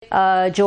جو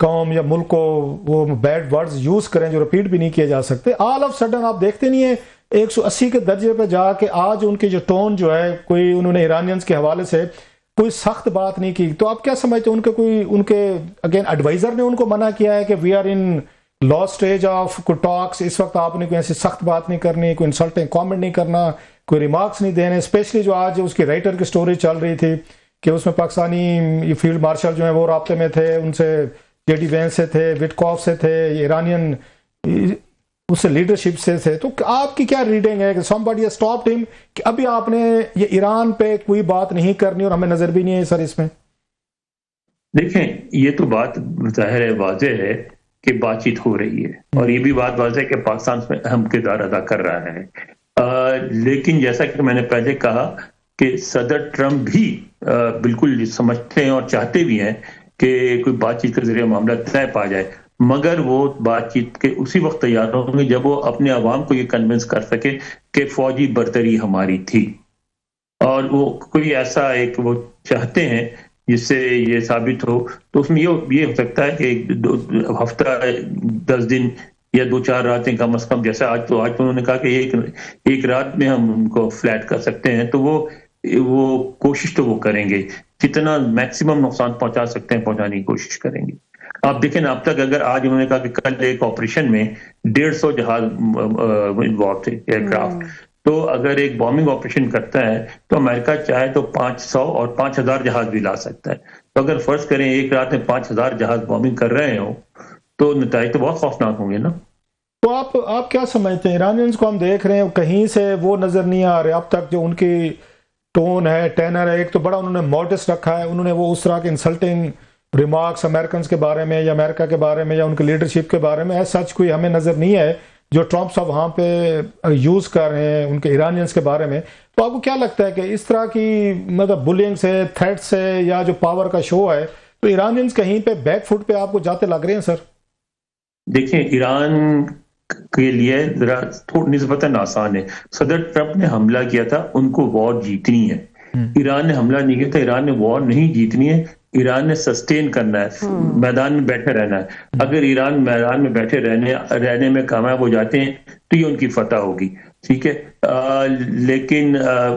قوم یا ملک کو وہ بیڈ ورڈز یوز کریں جو ریپیٹ بھی نہیں کیے جا سکتے. آل آف سڈن آپ دیکھتے نہیں ہیں 180 کے درجے پہ جا کے آج ان کی جو ٹون جو ہے کوئی انہوں نے ایرانینز کے حوالے سے کوئی سخت بات نہیں کی. تو آپ کیا سمجھتے ہیں ان کے اگین ایڈوائزر نے ان کو منع کیا ہے کہ we are in last stage of کوئی ٹاکس, اس وقت آپ نے کوئی ایسی سخت بات نہیں کرنی, کوئی انسلٹنگ کامنٹ نہیں کرنا, کوئی ریمارکس نہیں دینے, اسپیشلی جو آج اس کی رائٹر کی سٹوری چل رہی تھی کہ اس میں پاکستانی فیلڈ مارشل جو ہیں وہ رابطے میں تھے, ان سے جے ڈی وینس سے تھے, وٹکاف سے تھے, ایرانین اس سے لیڈرشپ سے تھے. تو آپ کی کیا ریڈنگ ہے کہ somebody has stopped him کہ ابھی آپ نے یہ ایران پہ کوئی بات نہیں کرنی اور ہمیں نظر بھی نہیں ہے سر اس میں؟ دیکھیں یہ تو بات ظاہر ہے, واضح ہے کہ بات چیت ہو رہی ہے اور یہ بھی بات واضح ہے کہ پاکستان اس میں اہم کردار ادا کر رہا ہے. لیکن جیسا کہ میں نے پہلے کہا کہ صدر ٹرمپ بھی بالکل سمجھتے ہیں اور چاہتے بھی ہیں کہ کوئی بات چیت کے ذریعے معاملہ طے پا جائے, مگر وہ بات چیت کے اسی وقت تیار ہوں گے جب وہ اپنے عوام کو یہ کنونس کر سکے کہ فوجی برتری ہماری تھی, اور وہ کوئی ایسا ایک وہ چاہتے ہیں جس سے یہ ثابت ہو. تو اس میں یہ ہو سکتا ہے کہ ہفتہ 10 دن یا 2-4 راتیں کم از کم, جیسا آج تو انہوں نے کہا کہ ایک رات میں ہم ان کو فلیٹ کر سکتے ہیں, تو وہ کوشش تو وہ کریں گے, جتنا میکسیمم نقصان پہنچا سکتے ہیں پہنچانے کی کوشش کریں گے. آپ دیکھیں اب تک اگر آج انہوں نے کہا کہ کل ایک آپریشن میں 150 جہاز انوالو تھے, ایئر کرافٹ, تو اگر ایک بامبنگ آپریشن کرتا ہے تو امریکہ چاہے تو 500 اور 5000 جہاز بھی لا سکتا ہے. تو اگر فرض کریں ایک رات میں 5000 جہاز بامبنگ کر رہے ہوں تو نتائج تو بہت خوفناک ہوں گے نا. تو آپ کیا سمجھتے ہیں؟ ایرانینز کو ہم دیکھ رہے ہیں کہیں سے وہ نظر نہیں آ رہے اب تک, جو ان کی ٹون ہے, ٹینر ہے, ایک تو بڑا انہوں نے موڈسٹ رکھا ہے, انہوں نے وہ اس طرح کے انسلٹنگ ریمارکس امریکنز کے بارے میں یا امریکہ کے بارے میں یا ان کی لیڈرشپ کے بارے میں سچ کوئی ہمیں نظر نہیں ہے جو ٹرمپ صاحب وہاں پہ یوز کر رہے ہیں ان کے ایرانینز کے بارے میں. تو آپ کو کیا لگتا ہے کہ اس طرح کی مطلب بلینگ سے, تھریٹ سے یا جو پاور کا شو ہے, تو ایرانینز کہیں پہ بیک فٹ پہ آپ کو جاتے لگ رہے ہیں سر؟ دیکھیں ایران کے لیے ذرا نسبتاً آسان ہے. صدر ٹرمپ نے حملہ کیا تھا, ان کو وار جیتنی ہے. ایران نے حملہ نہیں کیا تھا, ایران نے وار نہیں جیتنی ہے, ایران نے سسٹین کرنا ہے, میدان میں بیٹھے رہنا ہے. اگر ایران میدان میں بیٹھے رہنے میں کامیاب ہو جاتے ہیں تو یہ ان کی فتح ہوگی, ٹھیک ہے. لیکن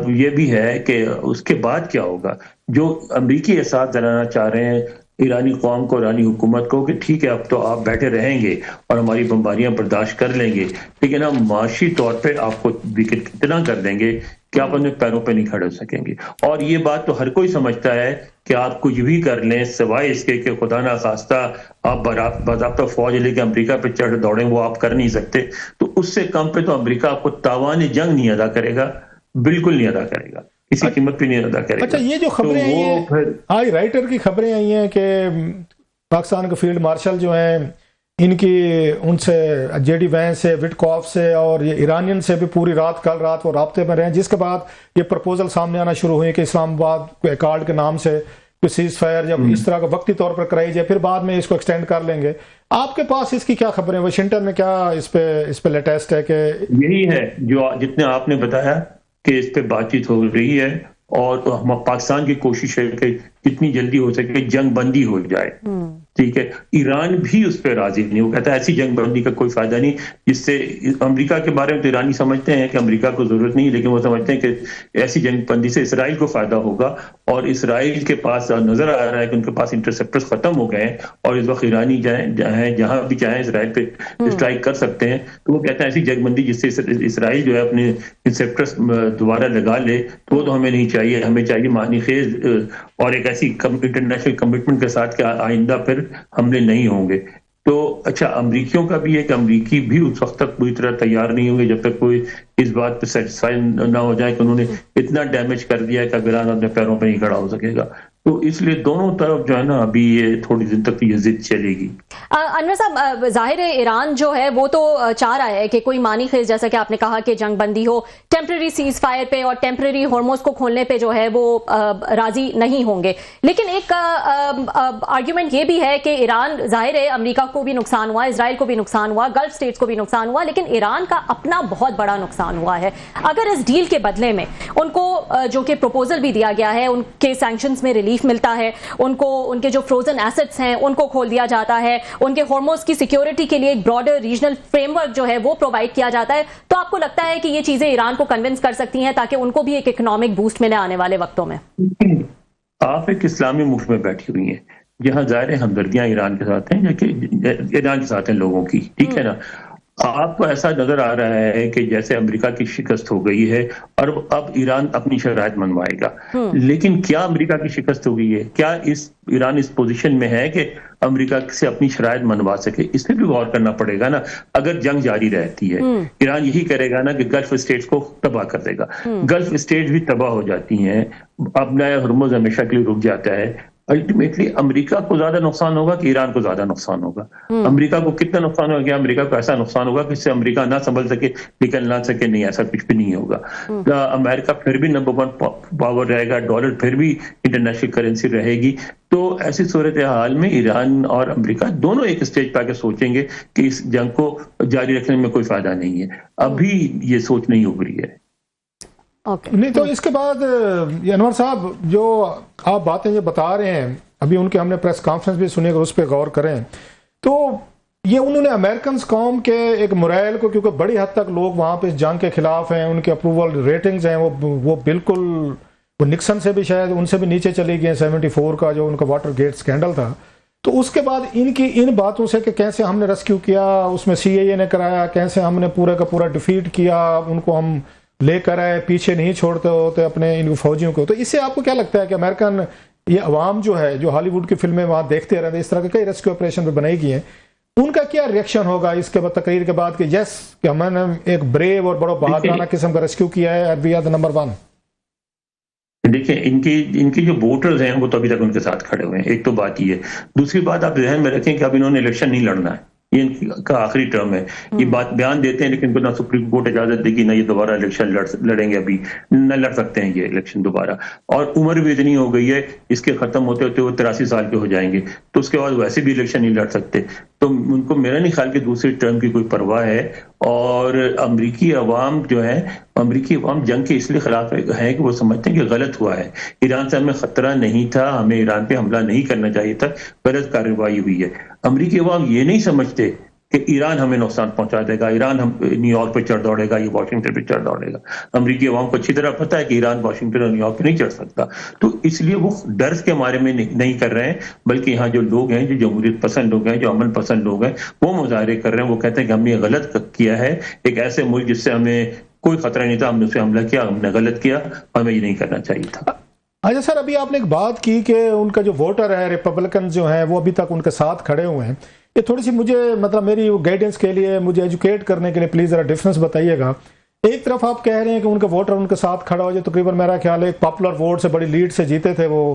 یہ بھی ہے کہ اس کے بعد کیا ہوگا. جو امریکی احساس دلانا چاہ رہے ہیں ایرانی قوم کو, ایرانی حکومت کو, کہ ٹھیک ہے اب تو آپ بیٹھے رہیں گے اور ہماری بمباریاں برداشت کر لیں گے, لیکن ہم معاشی طور پہ آپ کو وکٹ کتنا کر دیں گے کہ آپ اپنے پیروں پہ نہیں کھڑے ہو سکیں گے. اور یہ بات تو ہر کوئی سمجھتا ہے کہ آپ کچھ بھی کر لیں سوائے اس کے کہ خدا نہ خواستہ آپ باضابطہ فوج لے کے امریکہ پہ چڑھ دوڑیں, وہ آپ کر نہیں سکتے. تو اس سے کم پہ تو امریکہ آپ کو تاوان جنگ نہیں ادا کرے گا, بالکل نہیں ادا کرے گا, کسی قیمت پہ نہیں ادا کرے گا. اچھا, یہ جو خبریں آئی ہیں, رائٹر کی خبریں آئی ہیں کہ پاکستان کے فیلڈ مارشل جو ہیں ان کی ان سے جے ڈی وینس سے, وٹکاف سے اور یہ ایرانین سے بھی پوری رات کل رات وہ رابطے میں رہے, جس کے بعد یہ پرپوزل سامنے آنا شروع ہوئی کہ اسلام آباد کو ایکارڈ کے نام سے کوئی سیز فائر یا اس طرح کا وقتی طور پر کرائی جائے, پھر بعد میں اس کو ایکسٹینڈ کر لیں گے. آپ کے پاس اس کی کیا خبریں, واشنگٹن میں کیا اس پہ لیٹسٹ ہے؟ کہ یہی ہے جو جتنے آپ نے بتایا کہ اس پہ بات چیت ہو رہی ہے اور پاکستان کی کوشش ہے کہ جتنی جلدی ہو سکے جنگ بندی ہو جائے, ٹھیک ہے. ایران بھی اس پہ راضی نہیں, وہ کہتا ہے ایسی جنگ بندی کا کوئی فائدہ نہیں, جس سے امریکہ کے بارے میں تو ایرانی سمجھتے ہیں کہ امریکہ کو ضرورت نہیں, لیکن وہ سمجھتے ہیں کہ ایسی جنگ بندی سے اسرائیل کو فائدہ ہوگا, اور اسرائیل کے پاس نظر آ رہا ہے کہ ان کے پاس انٹرسیپٹرز ختم ہو گئے ہیں اور اس وقت ایرانی جہاں بھی چاہیں اسرائیل پہ اسٹرائک کر سکتے ہیں. تو وہ کہتے ہیں ایسی جنگ بندی جس سے اسرائیل جو ہے اپنے انٹرسیپٹرز دوبارہ لگا لے, تو وہ تو ہمیں نہیں چاہیے. ہمیں چاہیے معنی خیز اور ایک ایسی انٹرنیشنل کمٹمنٹ کے ساتھ کہ آئندہ پھر حملے نہیں ہوں گے. تو اچھا, امریکیوں کا بھی ہے کہ امریکی بھی اس وقت تک پوری طرح تیار نہیں ہوں گے جب تک کوئی اس بات پہ سیٹسفائی نہ ہو جائے کہ انہوں نے اتنا ڈیمیج کر دیا کہ ایران اپنے پیروں پہ نہیں کھڑا ہو سکے گا. تو اس لیے دونوں طرف جو ہے نا ابھی یہ تھوڑی دن تک یہ ضد چلے گی. انور صاحب, ظاہر ہے ایران جو ہے وہ تو چاہ رہا ہے کہ کوئی معنی خیز, جیسا کہ آپ نے کہا کہ جنگ بندی ہو, ٹیمپرری سیز فائر پہ اور ٹیمپرری ہارموز کو کھولنے پہ جو ہے وہ راضی نہیں ہوں گے. لیکن ایک آرگیومنٹ یہ بھی ہے کہ ایران, ظاہر ہے امریکہ کو بھی نقصان ہوا, اسرائیل کو بھی نقصان ہوا, گلف اسٹیٹس کو بھی نقصان ہوا, لیکن ایران کا اپنا بہت بڑا نقصان ہوا ہے. اگر اس ڈیل کے بدلے میں ان کو جو کہ پروپوزل بھی دیا گیا ہے ان کے سینکشنز میں ریلیز ریلیف ملتا ہے, ان کو ان کے جو فروزن ایسٹس ہیں ان کو کھول دیا جاتا ہے, ان کے ہارموز کی سیکیورٹی کے لیے ایک براڈر ریجنل فریم ورک جو ہے وہ پرووائڈ کیا جاتا ہے. تو آپ کو لگتا ہے کہ یہ چیزیں ایران کو کنونس کر سکتی ہیں تاکہ ان کو بھی ایک اکنامک بوسٹ ملے آنے والے وقتوں میں؟ آپ ایک اسلامی ملک میں بیٹھی ہوئی ہیں جہاں ظاہر ہمدردیاں ایران کے ساتھ ہیں, ایران کے ساتھ ہیں لوگوں کی, ٹھیک ہے نا. آپ کو ایسا نظر آ رہا ہے کہ جیسے امریکہ کی شکست ہو گئی ہے اور اب ایران اپنی شرائط منوائے گا, لیکن کیا امریکہ کی شکست ہو گئی ہے؟ کیا ایران اس پوزیشن میں ہے کہ امریکہ سے اپنی شرائط منوا سکے؟ اس پہ بھی غور کرنا پڑے گا نا. اگر جنگ جاری رہتی ہے, ایران یہی کرے گا نا کہ گلف اسٹیٹس کو تباہ کر دے گا. گلف اسٹیٹس بھی تباہ ہو جاتی ہیں, اپنا ہرمز ہمیشہ کے لیے رک جاتا ہے. الٹیمیٹلی امریکہ کو زیادہ نقصان ہوگا کہ ایران کو زیادہ نقصان ہوگا؟ امریکہ کو کتنا نقصان ہوگا؟ کیا امریکہ کو ایسا نقصان ہوگا کہ اس سے امریکہ نہ سنبھل سکے, نکل نہ سکے؟ نہیں, ایسا کچھ بھی نہیں ہوگا. امریکہ پھر بھی نمبر 1 پاور رہے گا, ڈالر پھر بھی انٹرنیشنل کرنسی رہے گی. تو ایسی صورتحال میں ایران اور امریکہ دونوں ایک اسٹیج پہ آ کے سوچیں گے کہ اس جنگ کو جاری رکھنے میں کوئی فائدہ نہیں ہے. ابھی یہ سوچ نہیں ابھری ہے. نہیں تو اس کے بعد انور صاحب جو آپ باتیں یہ بتا رہے ہیں, ابھی ان کے ہم نے پریس کانفرنس بھی سنی, اگر اس پہ غور کریں تو یہ انہوں نے امریکنز قوم کے ایک مرائل کو, کیونکہ بڑی حد تک لوگ وہاں پہ اس جنگ کے خلاف ہیں, ان کے اپروول ریٹنگز ہیں وہ بالکل وہ نکسن سے بھی شاید ان سے بھی نیچے چلی گئی ہیں, 74 کا جو ان کا واٹر گیٹ سکینڈل تھا. تو اس کے بعد ان باتوں سے کہ کیسے ہم نے ریسکیو کیا, اس میں CIA نے کرایا, کیسے ہم نے پورا کا پورا ڈیفیٹ کیا, ان کو ہم لے کر آئے, پیچھے نہیں چھوڑتے ہوتے اپنے ان فوجیوں کو. تو اس سے آپ کو کیا لگتا ہے کہ امریکن یہ عوام جو ہے جو ہالی ووڈ کی فلمیں وہاں دیکھتے رہتے, اس طرح کے کئی ریسکیو آپریشن بھی بنائی گئی ہیں, ان کا کیا ریئیکشن ہوگا اس کے بعد تقریر کے بعد کہ یس کہ ہم نے ایک بریو اور بڑا بہادرانہ قسم کا ریسکیو کیا ہے اور وی آر دی نمبر 1؟ دیکھیں ان کی جو ووٹرز ہیں وہ تو ابھی تک ان کے ساتھ کھڑے ہوئے ہیں. ایک تو بات یہ ہے. دوسری بات آپ ذہن میں رکھیں کہ اب انہوں نے الیکشن نہیں لڑنا ہے, یہ ان کا آخری ٹرم ہے. یہ بات بیان دیتے ہیں لیکن نہ سپریم کورٹ اجازت دے گی نہ یہ دوبارہ الیکشن لڑیں گے, ابھی نہ لڑ سکتے ہیں یہ الیکشن دوبارہ. اور عمر بھی اتنی ہو گئی ہے, اس کے ختم ہوتے ہوتے وہ 83 سال کے ہو جائیں گے, تو اس کے بعد ویسے بھی الیکشن نہیں لڑ سکتے. تو ان کو میرا نہیں خیال کہ دوسری ٹرم کی کوئی پرواہ ہے. اور امریکی عوام جو ہے, امریکی عوام جنگ کے اس لیے خلاف ہے کہ وہ سمجھتے ہیں کہ غلط ہوا ہے, ایران سے ہمیں خطرہ نہیں تھا, ہمیں ایران پہ حملہ نہیں کرنا چاہیے تھا, غلط کارروائی ہوئی ہے. امریکی عوام یہ نہیں سمجھتے کہ ایران ہمیں نقصان پہنچا دے گا, ایران ہم نیو یارک پہ چڑھ دوڑے گا, یہ واشنگٹن پہ چڑھ دوڑے گا. امریکی عوام کو اچھی طرح پتہ ہے کہ ایران واشنگٹن اور نیو یارک پہ نہیں چڑھ سکتا. تو اس لیے وہ ڈر کے بارے میں نہیں کر رہے ہیں, بلکہ یہاں جو لوگ ہیں, جو جمہوریت پسند لوگ ہیں, جو امن پسند لوگ ہیں, وہ مظاہرے کر رہے ہیں. وہ کہتے ہیں کہ ہم نے غلط کیا ہے, ایک ایسے ملک جس سے ہمیں کوئی خطرہ نہیں تھا, ہم نے اس پہ حملہ کیا, ہم نے غلط کیا, ہمیں یہ نہیں کرنا چاہیے تھا. اچھا سر, ابھی آپ نے ایک بات کی کہ ان کا جو ووٹر ہے ریپبلکن جو ہیں وہ ابھی تک ان کے ساتھ کھڑے ہوئے ہیں. یہ تھوڑی سی مجھے مطلب میری گائیڈنس کے لیے, مجھے ایجوکیٹ کرنے کے لیے پلیز ذرا ڈفرینس بتائیے گا. ایک طرف آپ کہہ رہے ہیں کہ ان کے ووٹر ان کے ساتھ کھڑا ہو جائے, تقریباً میرا خیال ہے ایک پاپولر ووٹ سے بڑی لیڈ سے جیتے تھے وہ,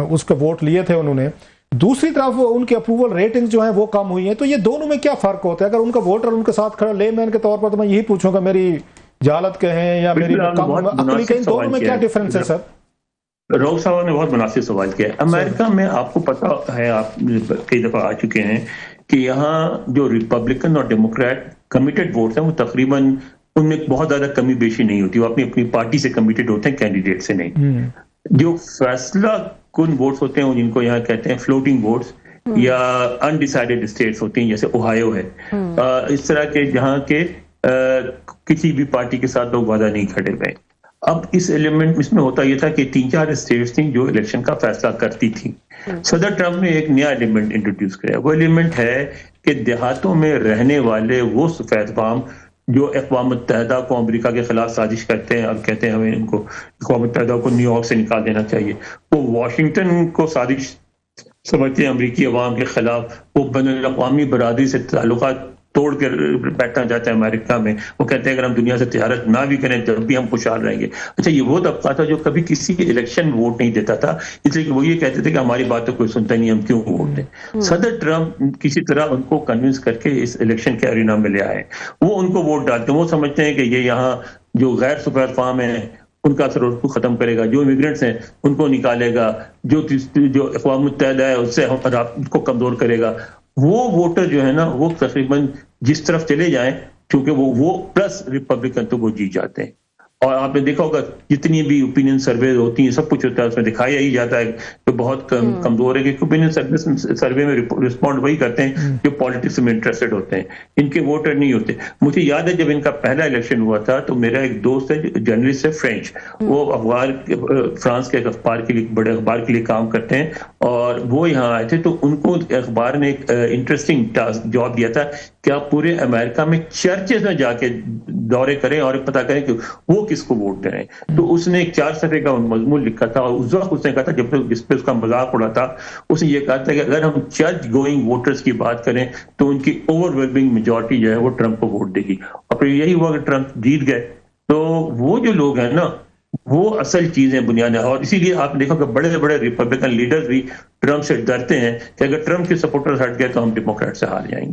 اس کے ووٹ لیے تھے انہوں نے. دوسری طرف ان کے اپروول ریٹنگ جو ہیں وہ کم ہوئی ہیں. تو یہ دونوں میں کیا فرق ہوتا ہے؟ اگر ان کا ووٹر ان کے ساتھ کھڑا, لے مین کے طور پر تو میں یہی پوچھوں گا, میری جہالت کہیں یا میری عقلی کہیں, دونوں میں کیا ڈفرینس ہے سر؟ روگ صاحب نے بہت مناسب سوال کیا ہے. امریکہ میں آپ کو پتا ہے, آپ کئی دفعہ آ چکے ہیں کہ یہاں جو ریپبلکن اور ڈیموکریٹ کمیٹڈ ووٹس ہیں وہ تقریباً ان میں بہت زیادہ کمی بیشی نہیں ہوتی, وہ اپنی اپنی پارٹی سے کمیٹڈ ہوتے ہیں, کینڈیڈیٹ سے نہیں. جو فیصلہ کن ووٹس ہوتے ہیں جن کو یہاں کہتے ہیں فلوٹنگ ووٹس یا انڈیسائیڈڈ اسٹیٹس ہوتی ہیں, جیسے اوہایو ہے, اس طرح کے جہاں کے کسی بھی پارٹی کے ساتھ لوگ وعدہ نہیں کھڑے ہوئے. اب اس ایلیمنٹ اس میں ہوتا یہ تھا کہ 3-4 اسٹیٹس تھیں جو الیکشن کا فیصلہ کرتی تھیں. صدر ٹرمپ نے ایک نیا ایلیمنٹ انٹروڈیوس کیا. وہ ایلیمنٹ ہے کہ دیہاتوں میں رہنے والے وہ سفید فام جو اقوام متحدہ کو امریکہ کے خلاف سازش کرتے ہیں اور کہتے ہیں ہمیں ان کو اقوام متحدہ کو نیو یارک سے نکال دینا چاہیے, وہ واشنگٹن کو سازش سمجھتے ہیں امریکی عوام کے خلاف. وہ بین الاقوامی برادری سے تعلقات توڑ کے بیٹھنا چاہتے ہیں امریکہ میں. وہ کہتے ہیں اگر ہم دنیا سے تجارت نہ بھی کریں جب بھی ہم خوشحال رہیں گے. اچھا, یہ وہ طبقہ تھا جو کبھی کسی الیکشن ووٹ نہیں دیتا تھا, اس لیے کہ وہ یہ کہتے تھے کہ ہماری بات تو کوئی سنتا نہیں, ہم کیوں ووٹ دیں. صدر ٹرمپ کسی طرح ان کو کنونس کر کے اس الیکشن کے ارینا میں لے آئے. وہ ان کو ووٹ ڈالتے ہیں, وہ سمجھتے ہیں کہ یہ یہاں جو غیر سفید فام ہیں ان کا اثر کو ختم کرے گا, جو امیگرینٹس ہیں ان کو نکالے گا, جو اقوام متحدہ ہے اس سے کو کمزور کرے گا. وہ ووٹر جو ہے نا وہ تقریباً جس طرف چلے جائیں, کیونکہ وہ پلس ریپبلکن تو وہ جیت جاتے ہیں. اور آپ نے دیکھا ہوگا جتنی بھی اوپینین سروے ہوتی ہیں سب کچھ ہوتا ہے اس میں دکھایا ہی جاتا ہے کہ بہت کمزور ہے، کہ اوپینین سروے میں رسپونڈ وہی کرتے ہیں جو پالیٹکس میں انٹرسٹڈ ہوتے ہیں، ان کے ووٹر نہیں ہوتے۔ مجھے یاد ہے جب ان کا پہلا الیکشن ہوا تھا تو میرا ایک دوست ہے جرنلسٹ ہے فرینچ، وہ فرانس کے ایک اخبار کے لیے، بڑے اخبار کے لیے کام کرتے ہیں، اور وہ یہاں آئے تھے تو ان کو اخبار نے ایک انٹرسٹنگ جاب دیا تھا کہ آپ پورے امریکہ میں چرچز میں جا کے دورے کریں اور پتہ کریں کہ وہ کس کو ووٹ کریں۔ تو اس نے ایک 4 صفحے کا مضمون لکھا تھا، اور اس وقت اس نے کہا تھا، جب اس پہ اس کا مذاق اڑا تھا، اس نے یہ کہا تھا کہ اگر ہم چرچ گوئنگ ووٹرز کی بات کریں تو ان کی اوور ویلمنگ میجورٹی جو ہے وہ ٹرمپ کو ووٹ دے گی، اور پھر یہی ہوا کہ ٹرمپ جیت گئے۔ تو وہ جو لوگ ہیں نا وہ اصل چیزیں بنیاد ہے، اور اسی لیے آپ دیکھو کہ بڑے بڑے ریپبلکن لیڈرز بھی ٹرمپ سے ڈرتے ہیں کہ اگر ٹرمپ کے سپورٹرز ہٹ گئے تو ہم ڈیموکریٹ سے ہار جائیں گے۔